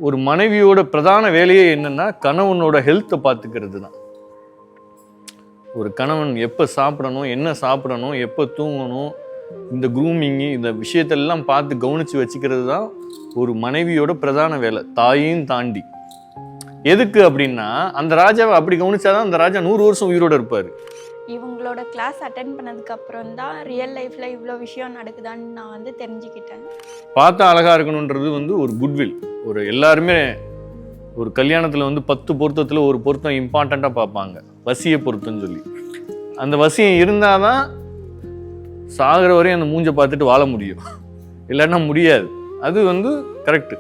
ஒரு மனைவியோட பிரதான வேலையே என்னன்னா கணவனோட ஹெல்த்தை பார்த்துக்கிறது தான். ஒரு கணவன் எப்போ சாப்பிடணும், என்ன சாப்பிடணும், எப்போ தூங்கணும், இந்த க்ரூமிங்கு, இந்த விஷயத்தெல்லாம் பார்த்து கவனித்து வச்சுக்கிறது தான் ஒரு மனைவியோட பிரதான வேலை, தாயையும் தாண்டி. எதுக்கு அப்படின்னா அந்த ராஜாவை அப்படி கவனிச்சாதான் அந்த ராஜா 100 வருஷம் உயிரோட இருப்பார். இவங்களோட கிளாஸ் அட்டென்ட் பண்ணதுக்கு அப்புறம் தான் ரியல் லைஃப்ல இவ்வளோ விஷயம் நடக்குதான்னு நான் வந்து தெரிஞ்சுக்கிட்டேன். பார்த்தா அழகா இருக்கணுன்றது ஒரு குட்வில். ஒரு எல்லாருமே ஒரு கல்யாணத்தில் 10 பொருத்தத்தில் ஒரு பொருத்தம் இம்பார்ட்டண்ட்டாக பார்ப்பாங்க, வசிய பொருத்தம்னு சொல்லி. அந்த வசியம் இருந்தால் தான் சாகிற வரையும் அந்த மூஞ்சை பார்த்துட்டு வாழ முடியும், இல்லைன்னா முடியாது. அது கரெக்டு.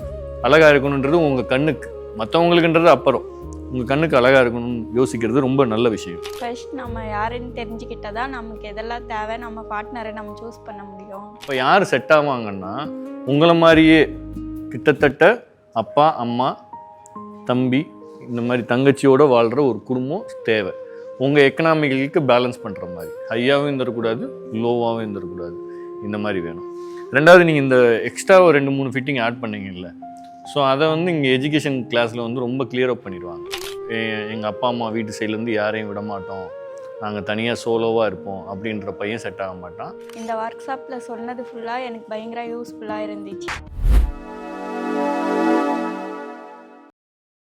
அழகா இருக்கணுன்றது உங்கள் கண்ணுக்கு, மற்றவங்களுக்குன்றது அப்புறம். உங்கள் கண்ணுக்கு அழகா இருக்கணும்னு யோசிக்கிறது ரொம்ப நல்ல விஷயம். ஃபர்ஸ்ட் நம்ம யாருன்னு தெரிஞ்சுக்கிட்டா தான் நமக்கு எதெல்லாம் தேவை, நம்ம பார்ட்னரை நம்ம சூஸ் பண்ண முடியும். இப்போ யார் செட் ஆவாங்கன்னா உங்களை மாதிரியே கிட்டத்தட்ட அப்பா அம்மா தம்பி இந்த மாதிரி தங்கச்சியோடு வாழ்கிற ஒரு குடும்பம் தேவை. உங்கள் எக்கனாமிக்கு பேலன்ஸ் பண்ணுற மாதிரி, ஹையாகவும் இருந்துடக்கூடாது, லோவாகவும் இருந்துடக்கூடாது, இந்த மாதிரி வேணும். ரெண்டாவது, நீங்கள் இந்த எக்ஸ்ட்ரா 2-3 ஃபிட்டிங் ஆட் பண்ணீங்கல்ல, ஸோ அதை இங்கே எஜுகேஷன் கிளாஸில் ரொம்ப கிளியர் அப் பண்ணிடுவாங்க. எங்கள் அப்பா அம்மா வீட்டு சைட்லேருந்து யாரையும் விட மாட்டோம், நாங்கள் தனியாக சோலோவாக இருப்போம் அப்படின்ற பையன் செட் ஆக மாட்டான். இந்த ஒர்க் ஷாப்பில் சொன்னது ஃபுல்லாக எனக்கு பயங்கர யூஸ்ஃபுல்லாக இருந்துச்சு.